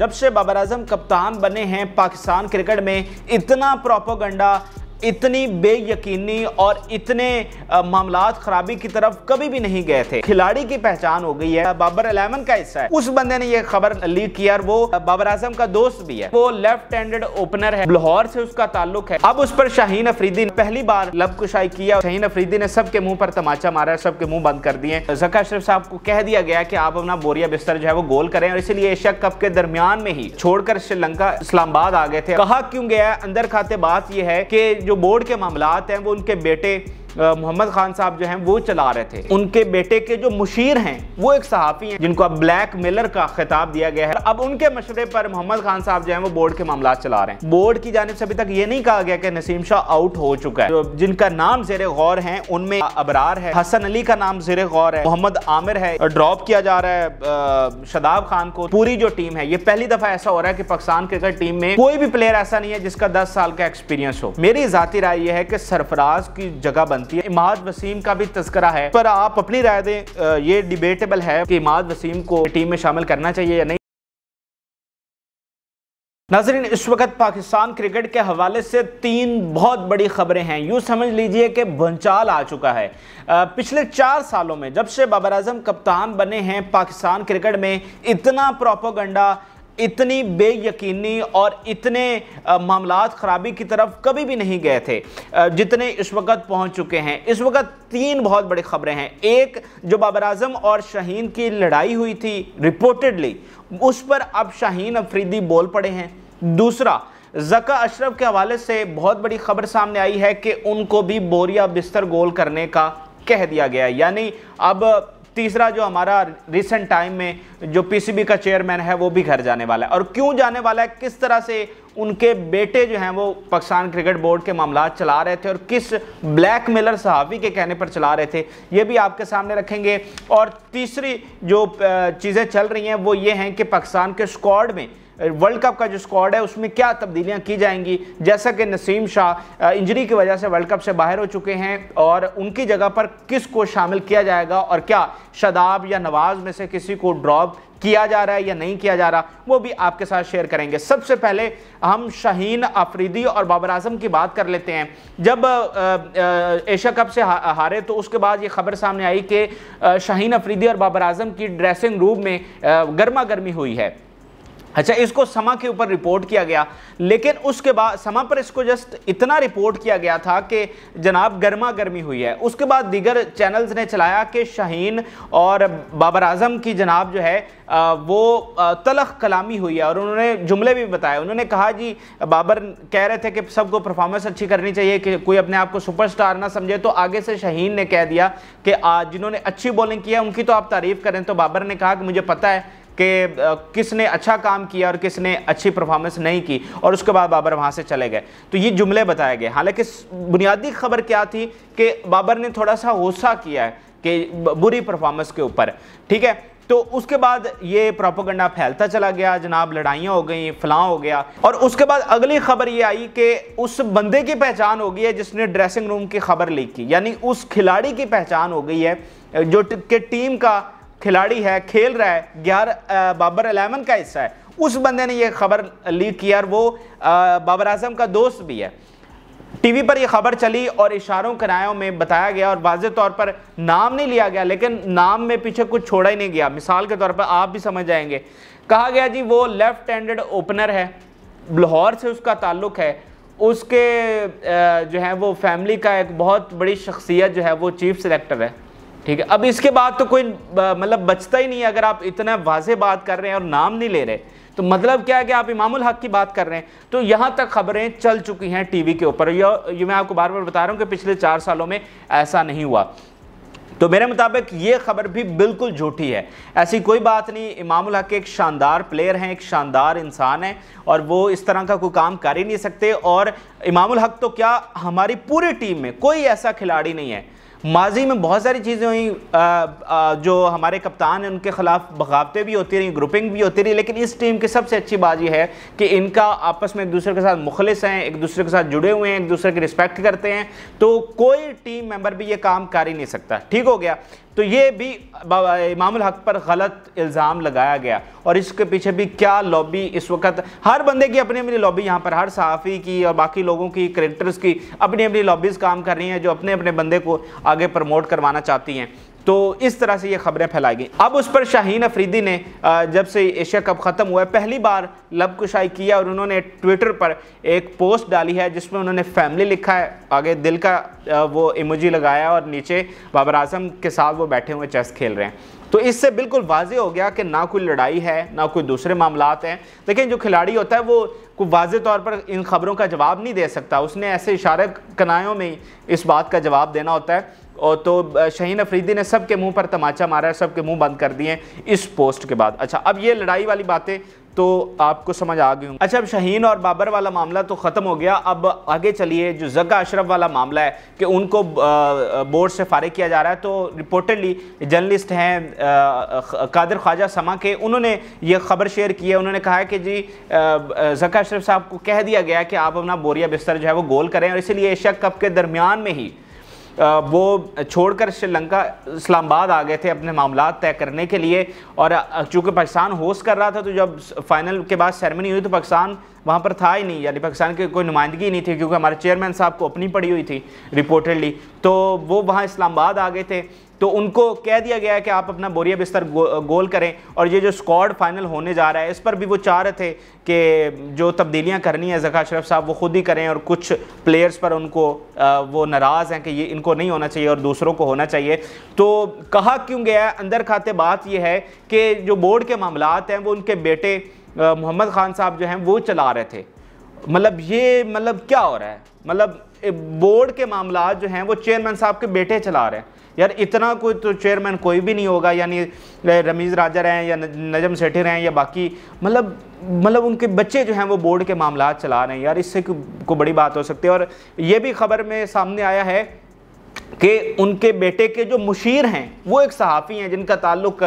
जब से बाबर आजम कप्तान बने हैं पाकिस्तान क्रिकेट में इतना प्रोपेगेंडा, इतनी बेयकीनी और इतने मामलात खराबी की तरफ कभी भी नहीं गए थे। खिलाड़ी की पहचान हो गई है, बाबर 11 का हिस्सा है। उस बंदे ने ये खबर लीक किया और वो बाबर आजम का दोस्त भी है। वो लेफ्ट हैंडेड ओपनर है, लाहौर से उसका ताल्लुक है। अब उस पर शाहीन अफरीदी ने पहली बार लबकुशाई किया। शाहीन अफरीदी ने सबके मुंह पर तमाचा मारा, सबके मुंह बंद कर दिए। ज़का अशरफ साहब को कह दिया गया कि आप अपना बोरिया बिस्तर जो है वो गोल करें, और इसलिए एशिया कप के दरमियान में ही छोड़कर श्रीलंका इस्लामाबाद आ गए थे। कहा क्यों गया, अंदर खाते बात यह है कि जो बोर्ड के मामलात हैं वो उनके बेटे मोहम्मद खान साहब जो हैं वो चला रहे थे। उनके बेटे के जो मुशीर हैं वो एक सहाफ़ी हैं जिनको अब ब्लैक मेलर का खिताब दिया गया है। अब उनके मशवरे पर मोहम्मद खान साहब जो हैं वो बोर्ड के मामलात चला रहे हैं। बोर्ड की जानिब से अभी तक ये नहीं कहा गया कि नसीम शाह आउट हो चुका है। तो जिनका नाम ज़ेरे गौर है उनमें अबरार है, हसन अली का नाम ज़ेरे गौर है, मोहम्मद आमिर है, ड्रॉप किया जा रहा है शादाब खान को। पूरी जो टीम है, ये पहली दफा ऐसा हो रहा है कि पाकिस्तान क्रिकेट टीम में कोई भी प्लेयर ऐसा नहीं है जिसका 10 साल का एक्सपीरियंस हो। मेरी ज़ाती राय यह है कि सरफराज की जगह बनती है। इमाद वसीम का भी तज़किरा है, पर आप अपनी राय दें। ये डिबेटेबल है कि इमाद वसीम को टीम में शामिल करना चाहिए या नहीं। नाज़रीन, इस वक्त पाकिस्तान क्रिकेट के हवाले से 3 बहुत बड़ी खबरें हैं। यूँ समझ लीजिए कि भंचाल आ चुका है। पिछले 4 सालों में जब से बाबर आजम कप्तान बने हैं पाकिस्तान क्रिकेट में इतना प्रोपेगेंडा, इतनी बेयकीनी और इतने मामलात खराबी की तरफ कभी भी नहीं गए थे जितने इस वक्त पहुंच चुके हैं। इस वक्त 3 बहुत बड़ी खबरें हैं। एक, जो बाबर आजम और शाहीन की लड़ाई हुई थी रिपोर्टेडली, उस पर अब शाहीन अफरीदी बोल पड़े हैं। दूसरा, ज़का अशरफ के हवाले से बहुत बड़ी खबर सामने आई है कि उनको भी बोरिया बिस्तर गोल करने का कह दिया गया है। यानी अब तीसरा, जो हमारा रिसेंट टाइम में जो पीसीबी का चेयरमैन है वो भी घर जाने वाला है। और क्यों जाने वाला है, किस तरह से उनके बेटे जो हैं वो पाकिस्तान क्रिकेट बोर्ड के मामलात चला रहे थे और किस ब्लैक मेलर सहाफ़ी के कहने पर चला रहे थे, ये भी आपके सामने रखेंगे। और तीसरी जो चीज़ें चल रही हैं वो ये हैं कि पाकिस्तान के स्क्वाड में, वर्ल्ड कप का जो स्क्वाड है उसमें क्या तब्दीलियां की जाएंगी। जैसा कि नसीम शाह इंजरी की वजह से वर्ल्ड कप से बाहर हो चुके हैं और उनकी जगह पर किस को शामिल किया जाएगा, और क्या शादाब या नवाज में से किसी को ड्रॉप किया जा रहा है या नहीं किया जा रहा, वो भी आपके साथ शेयर करेंगे। सबसे पहले हम शाहीन अफरीदी और बाबर आजम की बात कर लेते हैं। जब एशिया कप से हारे तो उसके बाद ये खबर सामने आई कि शाहीन अफरीदी और बाबर आजम की ड्रेसिंग रूम में गर्मा गर्मी हुई है। अच्छा, इसको समा के ऊपर रिपोर्ट किया गया, लेकिन उसके बाद समा पर इसको जस्ट इतना रिपोर्ट किया गया था कि जनाब गर्मा गर्मी हुई है। उसके बाद दीगर चैनल्स ने चलाया कि शाहीन और बाबर आजम की जनाब जो है वो तलख कलामी हुई है, और उन्होंने जुमले भी बताए। उन्होंने कहा जी, बाबर कह रहे थे कि सबको परफॉर्मेंस अच्छी करनी चाहिए, कि कोई अपने आप को सुपरस्टार ना समझे, तो आगे से शाहीन ने कह दिया कि जिन्होंने अच्छी बॉलिंग की है उनकी तो आप तारीफ़ करें। तो बाबर ने कहा कि मुझे पता है कि किसने अच्छा काम किया और किसने अच्छी परफॉर्मेंस नहीं की, और उसके बाद बाबर वहाँ से चले गए। तो ये जुमले बताए गए। हालांकि बुनियादी खबर क्या थी कि बाबर ने थोड़ा सा गुस्सा किया है कि बुरी परफॉर्मेंस के ऊपर, ठीक है। तो उसके बाद ये प्रोपेगेंडा फैलता चला गया, जनाब लड़ाइयाँ हो गई, फलां हो गया। और उसके बाद अगली खबर ये आई कि उस बंदे की पहचान हो गई है जिसने ड्रेसिंग रूम की खबर लीक की, यानी उस खिलाड़ी की पहचान हो गई है जो कि टीम का खिलाड़ी है, खेल रहा है, 11 बाबर 11 का हिस्सा है। उस बंदे ने यह खबर लीक किया और वो बाबर आजम का दोस्त भी है। टीवी पर यह खबर चली और इशारों किनारों में बताया गया और वाज़े तौर पर नाम नहीं लिया गया, लेकिन नाम में पीछे कुछ छोड़ा ही नहीं गया। मिसाल के तौर पर आप भी समझ जाएंगे। कहा गया जी वो लेफ्ट हैंडेड ओपनर है, लाहौर से उसका ताल्लुक है, उसके जो है वो फैमिली का एक बहुत बड़ी शख्सियत जो है वो चीफ सेलेक्टर है, ठीक है। अब इसके बाद तो कोई मतलब बचता ही नहीं है। अगर आप इतना वाज़े बात कर रहे हैं और नाम नहीं ले रहे तो मतलब क्या है कि आप इमामुल हक की बात कर रहे हैं। तो यहाँ तक खबरें चल चुकी हैं टीवी के ऊपर। ये मैं आपको बार बार बता रहा हूँ कि पिछले 4 सालों में ऐसा नहीं हुआ। तो मेरे मुताबिक ये खबर भी बिल्कुल झूठी है, ऐसी कोई बात नहीं। इमामुल हक एक शानदार प्लेयर हैं, एक शानदार इंसान है, और वो इस तरह का कोई काम कर ही नहीं सकते। और इमामुल हक तो क्या, हमारी पूरी टीम में कोई ऐसा खिलाड़ी नहीं है। माजी में बहुत सारी चीज़ें हुई, जो हमारे कप्तान हैं उनके खिलाफ बगावतें भी होती रही, ग्रुपिंग भी होती रही, लेकिन इस टीम की सबसे अच्छी बात यह है कि इनका आपस में एक दूसरे के साथ मुखलिस हैं, एक दूसरे के साथ जुड़े हुए हैं, एक दूसरे की रिस्पेक्ट करते हैं। तो कोई टीम मेंबर भी ये काम कर ही नहीं सकता, ठीक हो गया। तो ये भी इमामुल हक पर गलत इल्ज़ाम लगाया गया। और इसके पीछे भी क्या लॉबी, इस वक्त हर बंदे की अपनी अपनी लॉबी, यहाँ पर हर सहाफ़ी की और बाकी लोगों की, क्रिकेटर्स की अपनी अपनी लॉबीज़ काम कर रही हैं जो अपने अपने बंदे को आगे प्रमोट करवाना चाहती हैं। तो इस तरह से ये खबरें फैलाई गई। अब उस पर शाहीन अफरीदी ने जब से एशिया कप ख़त्म हुआ है पहली बार लबकुशाई किया और उन्होंने ट्विटर पर एक पोस्ट डाली है जिसमें उन्होंने फैमिली लिखा है, आगे दिल का वो इमोजी लगाया और नीचे बाबर आजम के साथ वो बैठे हुए चेस खेल रहे हैं। तो इससे बिल्कुल वाज़े हो गया कि ना कोई लड़ाई है ना कोई दूसरे मामलात हैं। लेकिन जो खिलाड़ी होता है वो कोई वाज़े तौर पर इन खबरों का जवाब नहीं दे सकता, उसने ऐसे इशारे कनायों में इस बात का जवाब देना होता है। और तो शाहीन अफरीदी ने सबके मुंह पर तमाचा मारा है, सबके मुंह बंद कर दिए इस पोस्ट के बाद। अच्छा, अब ये लड़ाई वाली बातें तो आपको समझ आ गई होंगी। अच्छा, अब शाहीन और बाबर वाला मामला तो ख़त्म हो गया। अब आगे चलिए, जो जग्गा अशरफ वाला मामला है कि उनको बोर्ड से फारिग किया जा रहा है, तो रिपोर्टेडली जर्नलिस्ट हैं कादिर ख्वाजा समा के, उन्होंने ये खबर शेयर की है। उन्होंने कहा है कि जी जग्गा अशरफ साहब को कह दिया गया कि आप अपना बोरिया बिस्तर जो है वो गोल करें, और इसीलिए एशिया कप के दरमियान में ही वो छोड़कर श्रीलंका इस्लामाबाद आ गए थे अपने मामलात तय करने के लिए। और चूँकि पाकिस्तान होस्ट कर रहा था, तो जब फाइनल के बाद सेरेमनी हुई तो पाकिस्तान वहाँ पर था ही नहीं, यानी पाकिस्तान की कोई नुमाइंदगी नहीं थी, क्योंकि हमारे चेयरमैन साहब को अपनी पड़ी हुई थी रिपोर्टेडली। तो वो वहाँ इस्लामाबाद आ गए थे, तो उनको कह दिया गया है कि आप अपना बोरिया बिस्तर गोल करें। और ये जो स्क्वाड फाइनल होने जा रहा है, इस पर भी वो चाह रहे थे कि जो तब्दीलियां करनी है जग्गा अशरफ साहब वो खुद ही करें, और कुछ प्लेयर्स पर उनको वो नाराज़ हैं कि ये इनको नहीं होना चाहिए और दूसरों को होना चाहिए। तो कहा क्यों गया है, अंदर खाते बात ये है कि जो बोर्ड के मामलात हैं वो उनके बेटे मोहम्मद खान साहब जो हैं वो चला रहे थे। मतलब क्या हो रहा है, मतलब बोर्ड के मामलात जो हैं वो चेयरमैन साहब के बेटे चला रहे हैं। यार इतना कोई तो चेयरमैन कोई भी नहीं होगा, यानी रमीज़ राजा रहें या नजम सेठी रहें या बाकी, मतलब उनके बच्चे जो हैं वो बोर्ड के मामलात चला रहे हैं। यार इससे को बड़ी बात हो सकती है। और ये भी खबर में सामने आया है कि उनके बेटे के जो मुशीर हैं वो एक सहाफ़ी हैं जिनका ताल्लुक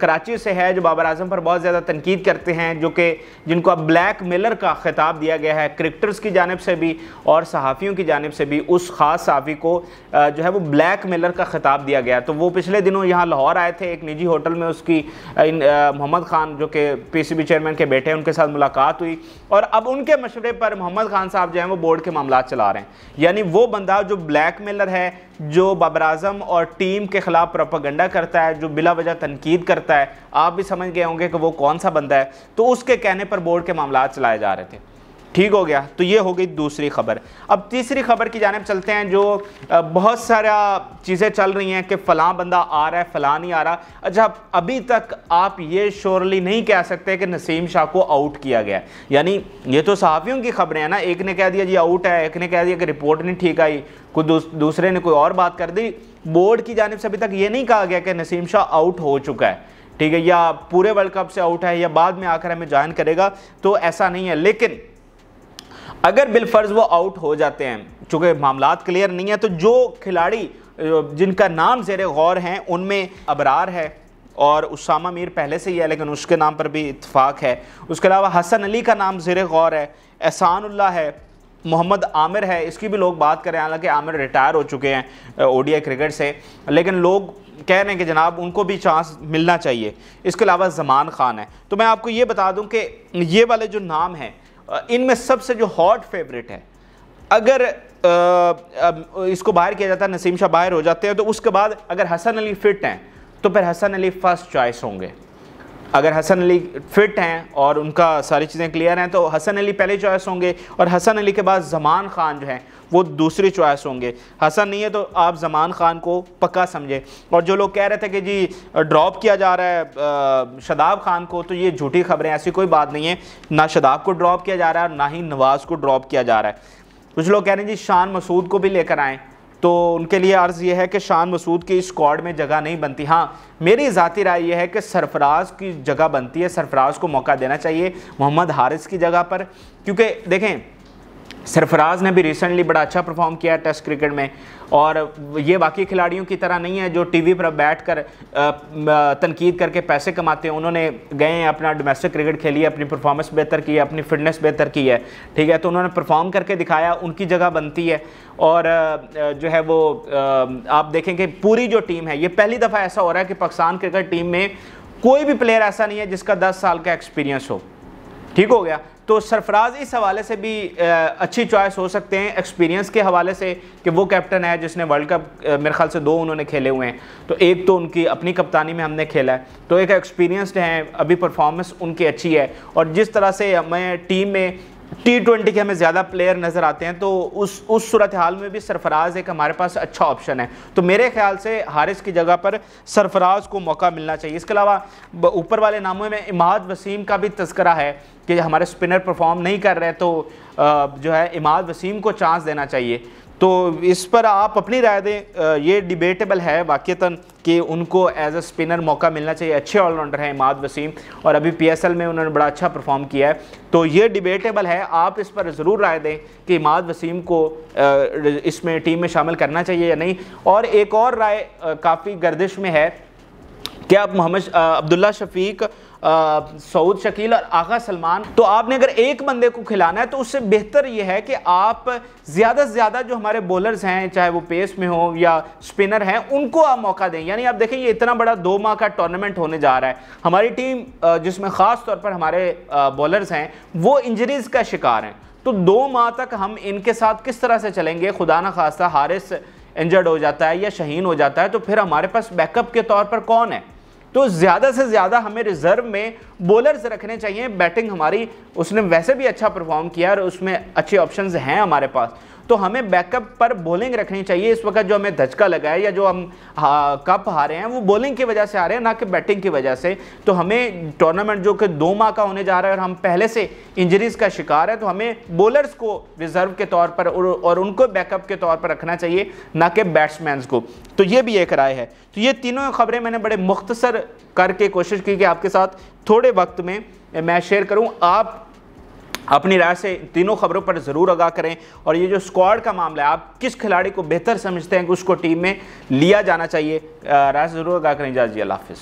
कराची से है, जो बाबर आजम पर बहुत ज़्यादा तनकीद करते हैं, जो कि जिनको अब ब्लैक मेलर का खिताब दिया गया है क्रिकेटर्स की जानिब से भी और सहाफ़ियों की जानिब से भी। उस ख़ास सहाफ़ी को जो है वो ब्लैक मेलर का खिताब दिया गया। तो वो पिछले दिनों यहाँ लाहौर आए थे, एक निजी होटल में उसकी मोहम्मद खान जो कि PCB चेयरमैन के बेटे हैं उनके साथ मुलाकात हुई, और अब उनके मशवरे पर मोहम्मद खान साहब जो हैं वो बोर्ड के मामलात चला रहे हैं। यानी वो बंदा जो ब्लैक मेलर है, जो बाबर आजम और टीम के खिलाफ प्रोपेगेंडा करता है, जो बिला वजह तनकीद करता है, आप भी समझ गए होंगे कि वो कौन सा बंदा है। तो उसके कहने पर बोर्ड के मामलात चलाए जा रहे थे। ठीक हो गया, तो ये हो गई दूसरी खबर। अब तीसरी खबर की जानिब चलते हैं, जो बहुत सारा चीज़ें चल रही हैं कि फ़लाँ बंदा आ रहा है, फ़लाँ नहीं आ रहा। अच्छा, अभी तक आप ये श्योरली नहीं कह सकते कि नसीम शाह को आउट किया गया। यानी ये तो सहाफ़ियों की खबरें हैं ना, एक ने कह दिया जी आउट है, एक ने कह दिया कि रिपोर्ट नहीं ठीक आई, कोई दूसरे ने कोई और बात कर दी। बोर्ड की जानिब से अभी तक ये नहीं कहा गया कि नसीम शाह आउट हो चुका है, ठीक है, या पूरे वर्ल्ड कप से आउट है, या बाद में आकर हमें ज्वाइन करेगा, तो ऐसा नहीं है। लेकिन अगर बिलफर्ज वो आउट हो जाते हैं, चूँकि मामलात क्लियर नहीं है, तो जो खिलाड़ी जिनका नाम ज़ेरे गौर हैं उनमें अबरार है और उसामा मीर पहले से ही है लेकिन उसके नाम पर भी इत्तफाक है। उसके अलावा हसन अली का नाम ज़ेरे गौर है, एहसानुल्लाह है, मोहम्मद आमिर है, इसकी भी लोग बात करें, हालांकि आमिर रिटायर हो चुके हैं ODI क्रिकेट से, लेकिन लोग कह रहे हैं कि जनाब उनको भी चांस मिलना चाहिए। इसके अलावा ज़मान खान है। तो मैं आपको ये बता दूं कि ये वाले जो नाम हैं इनमें सबसे जो हॉट फेवरेट है, अगर इसको बाहर किया जाता है, नसीम शाह बाहर हो जाते हैं, तो उसके बाद अगर हसन अली फिट हैं तो फिर हसन अली फर्स्ट चॉइस होंगे। अगर हसन अली फिट हैं और उनका सारी चीज़ें क्लियर हैं तो हसन अली पहले चॉइस होंगे, और हसन अली के बाद ज़मान खान जो हैं वो दूसरी चॉइस होंगे। हसन नहीं है तो आप ज़मान खान को पक्का समझे। और जो लोग कह रहे थे कि जी ड्रॉप किया जा रहा है शदाब खान को, तो ये झूठी खबरें, ऐसी कोई बात नहीं है। ना शदाब को ड्रॉप किया जा रहा है, ना ही नवाज़ को ड्रॉप किया जा रहा है। कुछ लोग कह रहे हैं जी शान मसूद को भी लेकर आएँ, तो उनके लिए अर्ज़ ये है कि शान मसूद की स्क्वाड में जगह नहीं बनती। हाँ, मेरी ज़ाती राय ये है कि सरफराज की जगह बनती है, सरफराज को मौका देना चाहिए मोहम्मद हारिस की जगह पर, क्योंकि देखें सरफराज ने भी रिसेंटली बड़ा अच्छा परफॉर्म किया टेस्ट क्रिकेट में, और ये बाकी खिलाड़ियों की तरह नहीं है जो टीवी पर बैठकर तनकीद करके पैसे कमाते हैं। उन्होंने गए हैं, अपना डोमेस्टिक क्रिकेट खेली है, अपनी परफॉर्मेंस बेहतर की है, अपनी फिटनेस बेहतर की है, ठीक है, तो उन्होंने परफॉर्म करके दिखाया, उनकी जगह बनती है। और जो है वो आप देखें कि पूरी जो टीम है, ये पहली दफ़ा ऐसा हो रहा है कि पाकिस्तान क्रिकेट टीम में कोई भी प्लेयर ऐसा नहीं है जिसका 10 साल का एक्सपीरियंस हो, ठीक हो गया। तो सरफराज इस हवाले से भी अच्छी चॉइस हो सकते हैं, एक्सपीरियंस के हवाले से कि वो कैप्टन है जिसने वर्ल्ड कप मेरे ख्याल से 2 उन्होंने खेले हुए हैं, तो एक तो उनकी अपनी कप्तानी में हमने खेला है, तो एक एक्सपीरियंसड हैं, अभी परफॉर्मेंस उनकी अच्छी है। और जिस तरह से हमें टीम में T20 के हमें ज़्यादा प्लेयर नज़र आते हैं, तो उस सूरत हाल में भी सरफराज एक हमारे पास अच्छा ऑप्शन है। तो मेरे ख्याल से हारिस की जगह पर सरफराज को मौका मिलना चाहिए। इसके अलावा ऊपर वाले नामों में इमाद वसीम का भी तज़किरा है कि हमारे स्पिनर परफॉर्म नहीं कर रहे, तो जो है इमाद वसीम को चांस देना चाहिए। तो इस पर आप अपनी राय दें। ये डिबेटेबल है वाक़तन कि उनको एज अ स्पिनर मौका मिलना चाहिए। अच्छे ऑलराउंडर हैं इमाद वसीम, और अभी PSL में उन्होंने बड़ा अच्छा परफॉर्म किया है, तो ये डिबेटेबल है। आप इस पर ज़रूर राय दें कि इमाद वसीम को इसमें टीम में शामिल करना चाहिए या नहीं। और एक और राय काफ़ी गर्दिश में है कि आप मोहम्मद अब्दुल्ला शफीक, सऊद शकील और आगा सलमान, तो आपने अगर एक बंदे को खिलाना है तो उससे बेहतर यह है कि आप ज़्यादा से ज़्यादा जो हमारे बॉलर्स हैं, चाहे वो पेस में हो या स्पिनर हैं, उनको आप मौका दें। यानी आप देखें, ये इतना बड़ा 2 माह का टूर्नामेंट होने जा रहा है, हमारी टीम जिसमें ख़ास तौर पर हमारे बॉलर्स हैं वो इंजरीज़ का शिकार हैं, तो 2 माह तक हम इनके साथ किस तरह से चलेंगे? खुदा ना खास्ता हारिस इंजर्ड हो जाता है या शहीन हो जाता है, तो फिर हमारे पास बैकअप के तौर पर कौन है? तो ज़्यादा से ज़्यादा हमें रिजर्व में बॉलर्स रखने चाहिए। बैटिंग हमारी, उसने वैसे भी अच्छा परफॉर्म किया और उसमें अच्छे ऑप्शंस हैं हमारे पास, तो हमें बैकअप पर बॉलिंग रखनी चाहिए। इस वक्त जो हमें धचका लगा है या जो हम कप हारे हैं, वो बॉलिंग की वजह से आ रहे हैं, ना कि बैटिंग की वजह से। तो हमें टूर्नामेंट जो कि 2 माह का होने जा रहा है और हम पहले से इंजरीज़ का शिकार है, तो हमें बॉलर्स को रिजर्व के तौर पर और उनको बैकअप के तौर पर रखना चाहिए, ना कि बैट्समैन को। तो ये भी एक राय है। तो ये तीनों खबरें मैंने बड़े मुख्तसर करके कोशिश की कि आपके साथ थोड़े वक्त में मैं शेयर करूं। आप अपनी राय से तीनों खबरों पर ज़रूर आगाह करें। और ये जो स्क्वाड का मामला है, आप किस खिलाड़ी को बेहतर समझते हैं कि उसको टीम में लिया जाना चाहिए, राय से ज़रूर आगाह करें। जी, अल्लाह हाफ़िज़।